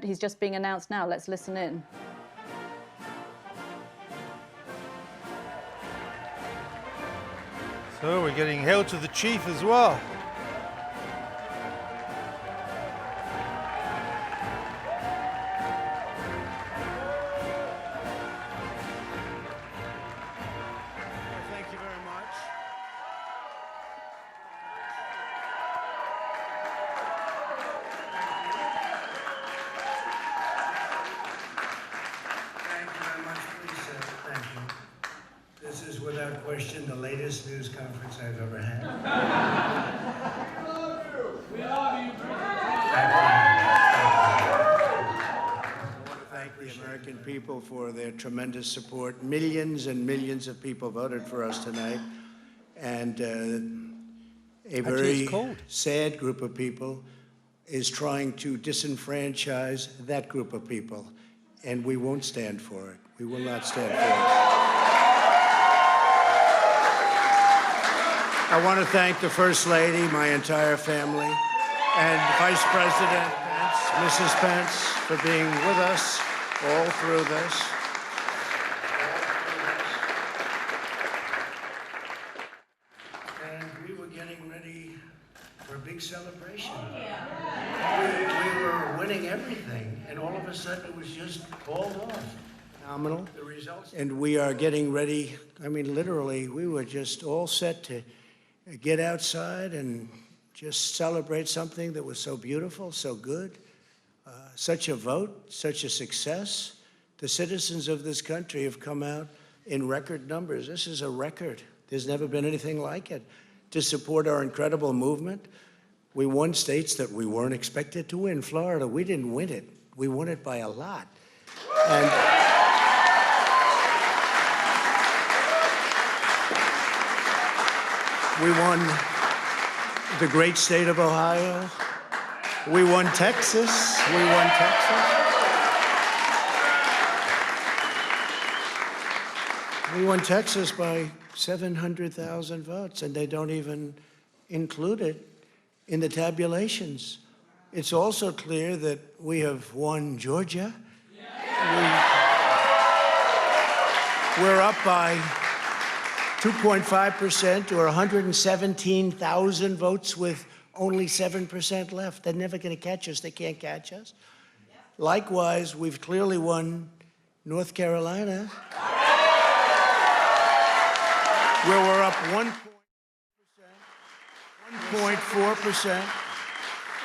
He's just being announced now. Let's listen in. So we're getting hail to the chief as well. Thank you very much. Thank you very much, Lisa. Thank you. This is without question the latest news conference I've ever had. We love you. Thank the American people for their tremendous support. Millions and millions of people voted for us tonight. And a very sad group of people is trying to disenfranchise that group of people. And we won't stand for it. We will not stand for it. I want to thank the First Lady, my entire family, and Vice President Pence, Mrs. Pence, for being with us all through this. And we were getting ready for a big celebration. We were winning everything, and all of a sudden it was just called off. Phenomenal. The results. And we are getting ready. I mean, literally, we were just all set to get outside and just celebrate something that was so beautiful, so good. Such a vote, such a success. The citizens of this country have come out in record numbers. This is a record. There's never been anything like it. To support our incredible movement, we won states that we weren't expected to win. Florida, we didn't win it. We won it by a lot. And we won the great state of Ohio. We won Texas. We won Texas. We won Texas by 700,000 votes, and they don't even include it in the tabulations. It's also clear that we have won Georgia. We're up by 2.5% or 117,000 votes with only 7% left. They're never going to catch us. They can't catch us. Likewise, we've clearly won North Carolina, where we're up 1.4%,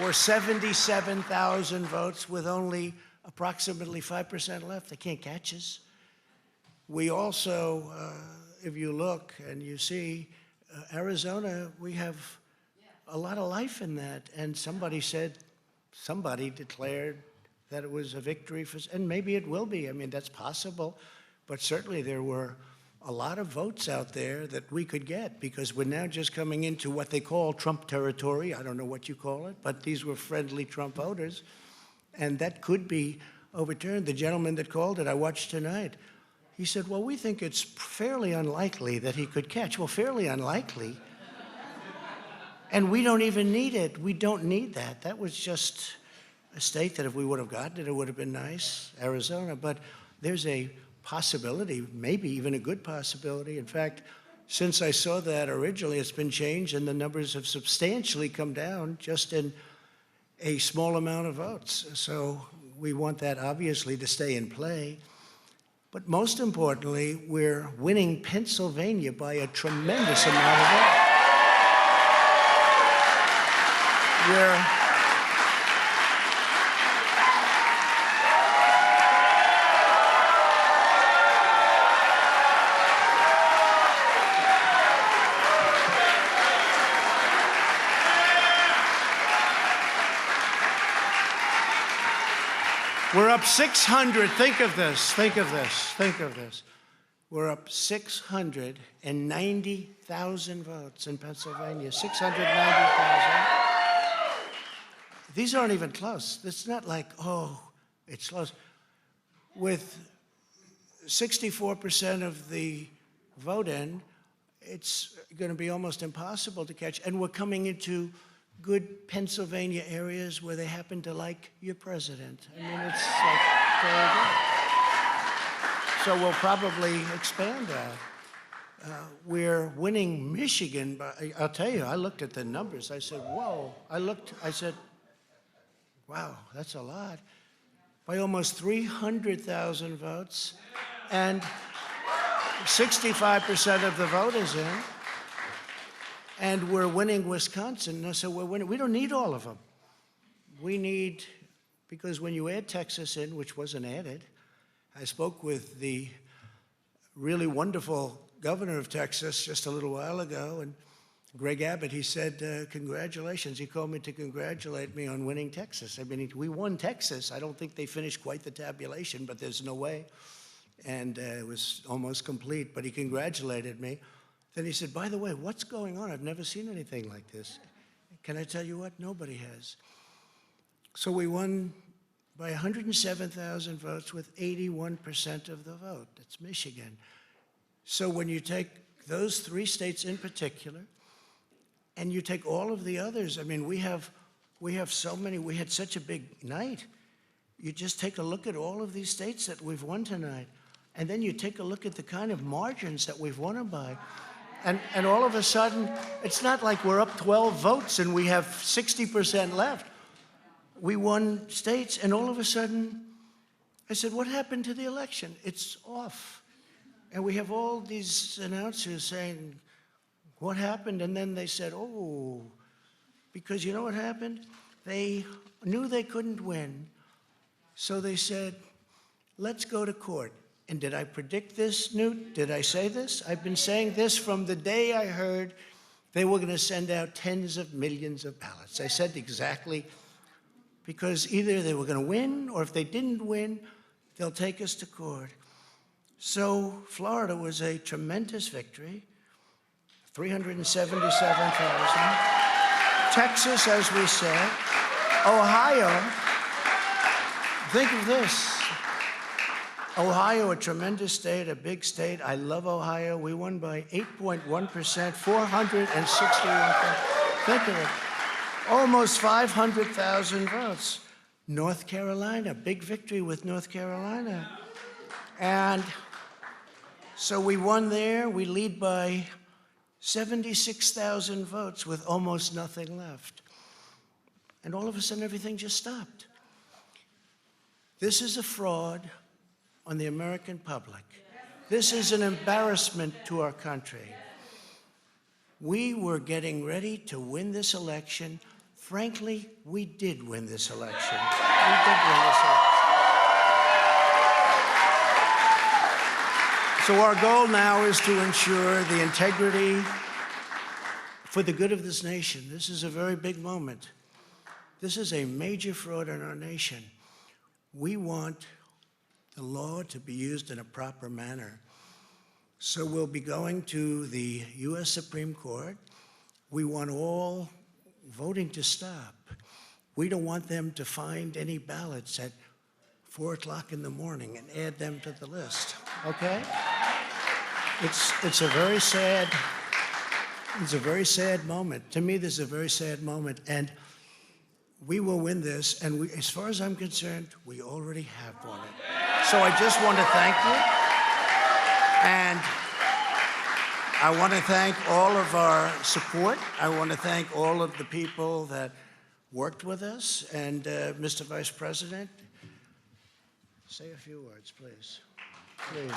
or 77,000 votes with only approximately 5% left. They can't catch us. We also, if you look and you see, Arizona, we have a lot of life in that. And somebody declared that it was a victory for, and maybe it will be. I mean, that's possible. But certainly there were a lot of votes out there that we could get, because we're now just coming into what they call Trump territory. I don't know what you call it, but these were friendly Trump voters. And that could be overturned. The gentleman that called it, I watched tonight, he said, well, we think it's fairly unlikely that he could catch. Well, fairly unlikely. And we don't even need it. We don't need that. That was just a state that if we would have gotten it, it would have been nice, Arizona. But there's a possibility, maybe even a good possibility. In fact, since I saw that originally, it's been changed and the numbers have substantially come down just in a small amount of votes. So we want that obviously to stay in play. But most importantly, we're winning Pennsylvania by a tremendous amount of votes. We're up 600. Think of this. Think of this. Think of this. We're up 690,000 votes in Pennsylvania. 690,000. These aren't even close. It's not like, oh, it's close. With 64% of the vote in, it's going to be almost impossible to catch. And we're coming into good Pennsylvania areas where they happen to like your president. I mean, it's like very good. So we'll probably expand that. We're winning Michigan, but I'll tell you, I looked at the numbers. I said, whoa. I said, wow, that's a lot. By almost 300,000 votes, and 65% of the vote is in. And we're winning Wisconsin. So we're winning. We don't need all of them. We need, because when you add Texas in, which wasn't added, I spoke with the really wonderful governor of Texas just a little while ago, and Greg Abbott, he said, congratulations. He called me to congratulate me on winning Texas. I mean, we won Texas. I don't think they finished quite the tabulation, but there's no way. And it was almost complete, but he congratulated me. Then he said, by the way, what's going on? I've never seen anything like this. Can I tell you what? Nobody has. So we won by 107,000 votes with 81% of the vote. That's Michigan. So when you take those three states in particular, and you take all of the others, I mean, we have so many, we had such a big night. You just take a look at all of these states that we've won tonight, and then you take a look at the kind of margins that we've won them by. And all of a sudden, it's not like we're up 12 votes and we have 60% left. We won states, and all of a sudden, I said, what happened to the election? It's off. And we have all these announcers saying, what happened? And then they said, oh, because you know what happened? They knew they couldn't win, so they said, let's go to court. And did I predict this, Newt? Did I say this? I've been saying this from the day I heard they were going to send out tens of millions of ballots. I said exactly, because either they were going to win, or if they didn't win, they'll take us to court. So Florida was a tremendous victory, 377,000. Texas, as we said. Ohio, think of this. Ohio, a tremendous state, a big state. I love Ohio. We won by 8.1%, 461,000. Think of it. Almost 500,000 votes. North Carolina, big victory with North Carolina. And so we won there. We lead by 76,000 votes with almost nothing left. And all of a sudden, everything just stopped. This is a fraud on the American public. This is an embarrassment to our country. We were getting ready to win this election. Frankly, we did win this election. We did win this election. So our goal now is to ensure the integrity for the good of this nation. This is a very big moment. This is a major fraud in our nation. We want the law to be used in a proper manner. So we'll be going to the U.S. Supreme Court. We want all voting to stop. We don't want them to find any ballots at 4 o'clock in the morning and add them to the list, okay? It's a very sad moment. To me, this is a very sad moment, and we will win this, and as far as I'm concerned, we already have won it. So I just want to thank you, and I want to thank all of our support. I want to thank all of the people that worked with us, and Mr. Vice President, say a few words, please. Please.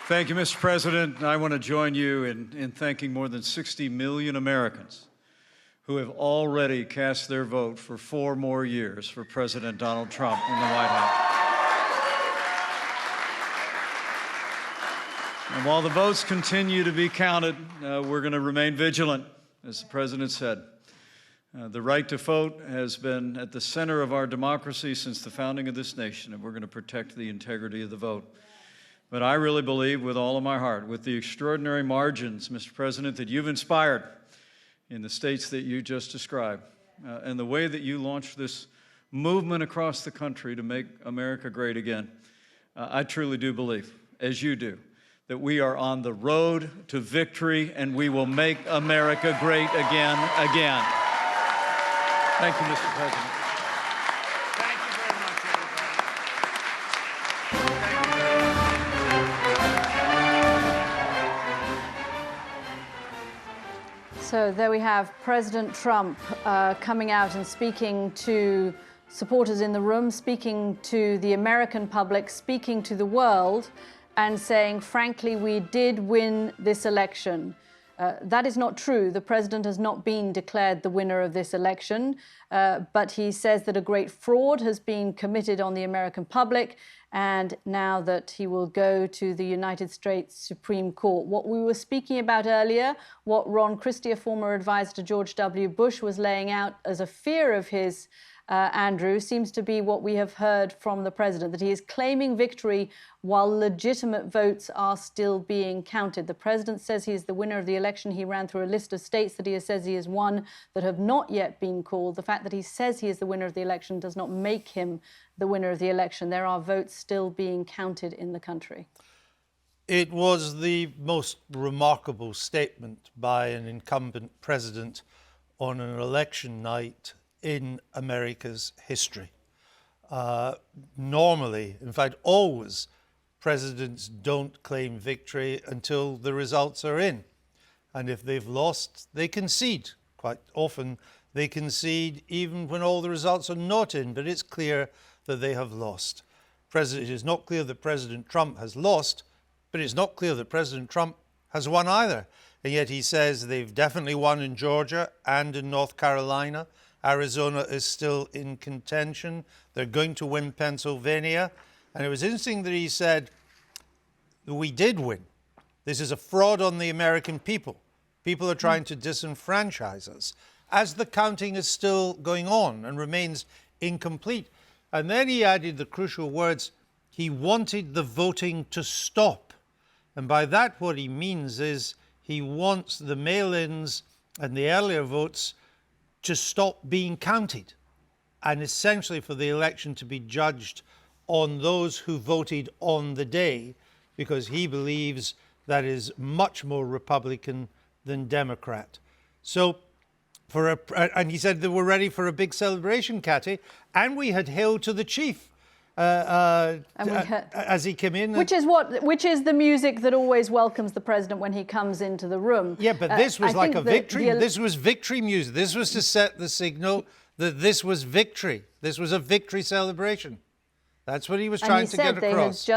Thank you, Mr. President. I want to join you in thanking more than 60 million Americans who have already cast their vote for 4 more years for President Donald Trump in the White House. And while the votes continue to be counted, we're going to remain vigilant, as the President said. The right to vote has been at the center of our democracy since the founding of this nation, and we're going to protect the integrity of the vote. But I really believe with all of my heart, with the extraordinary margins, Mr. President, that you've inspired in the states that you just described, and the way that you launched this movement across the country to make America great again, I truly do believe, as you do, that we are on the road to victory and we will make America great again. Thank you, Mr. President. Thank you very much, everybody. So there we have President Trump coming out and speaking to supporters in the room, speaking to the American public, speaking to the world, and saying, frankly, we did win this election. That is not true. The president has not been declared the winner of this election, but he says that a great fraud has been committed on the American public, and now that he will go to the United States Supreme Court. What we were speaking about earlier, what Ron Christie, a former advisor to George W. Bush, was laying out as a fear of his, Andrew, seems to be what we have heard from the president, that he is claiming victory while legitimate votes are still being counted. The president says he is the winner of the election. He ran through a list of states that he says he has won that have not yet been called. The fact that he says he is the winner of the election does not make him the winner of the election. There are votes still being counted in the country. It was the most remarkable statement by an incumbent president on an election night in America's history. Normally, in fact, always, presidents don't claim victory until the results are in. And if they've lost, they concede. Quite often, they concede even when all the results are not in, but it's clear that they have lost. It is not clear that President Trump has lost, but it's not clear that President Trump has won either. And yet he says they've definitely won in Georgia and in North Carolina. Arizona is still in contention. They're going to win Pennsylvania. And it was interesting that he said, we did win. This is a fraud on the American people. People are trying to disenfranchise us, as the counting is still going on and remains incomplete. And then he added the crucial words, he wanted the voting to stop. And by that, what he means is he wants the mail-ins and the earlier votes to stop being counted, and essentially for the election to be judged on those who voted on the day, because he believes that is much more Republican than Democrat. So, and he said they were ready for a big celebration, Cathy, and we had Hail to the Chief as he came in. Which is the music that always welcomes the president when he comes into the room. Yeah, but this was like a victory. This was victory music. This was to set the signal that this was victory. This was a victory celebration. That's what he was trying to get across.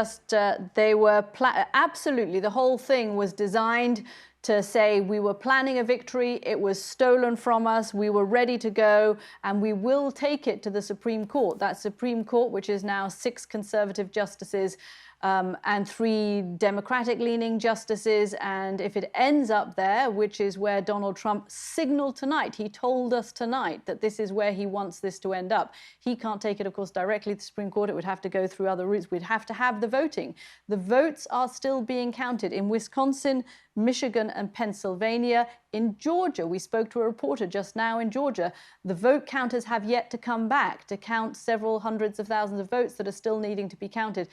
Absolutely, the whole thing was designed to say we were planning a victory, it was stolen from us, we were ready to go, and we will take it to the Supreme Court. That Supreme Court, which is now 6 conservative justices and 3 Democratic-leaning justices. And if it ends up there, which is where Donald Trump signaled tonight, he told us tonight that this is where he wants this to end up. He can't take it, of course, directly to the Supreme Court. It would have to go through other routes. We'd have to have the voting. The votes are still being counted in Wisconsin, Michigan and Pennsylvania. In Georgia, we spoke to a reporter just now in Georgia. The vote counters have yet to come back to count several hundreds of thousands of votes that are still needing to be counted.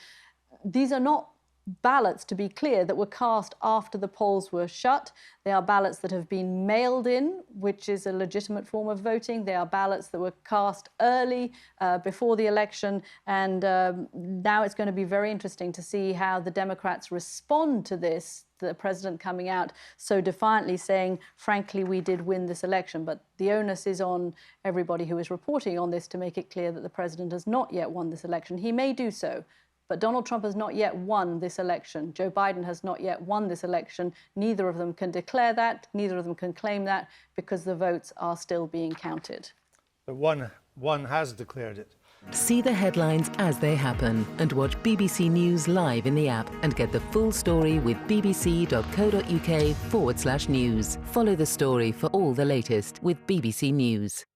These are not ballots, to be clear, that were cast after the polls were shut. They are ballots that have been mailed in, which is a legitimate form of voting. They are ballots that were cast early before the election. And now it's going to be very interesting to see how the Democrats respond to this, the president coming out so defiantly saying, frankly, we did win this election. But the onus is on everybody who is reporting on this to make it clear that the president has not yet won this election. He may do so, but Donald Trump has not yet won this election. Joe Biden has not yet won this election. Neither of them can declare that. Neither of them can claim that, because the votes are still being counted. But one has declared it. See the headlines as they happen and watch BBC News live in the app and get the full story with bbc.co.uk/news. Follow the story for all the latest with BBC News.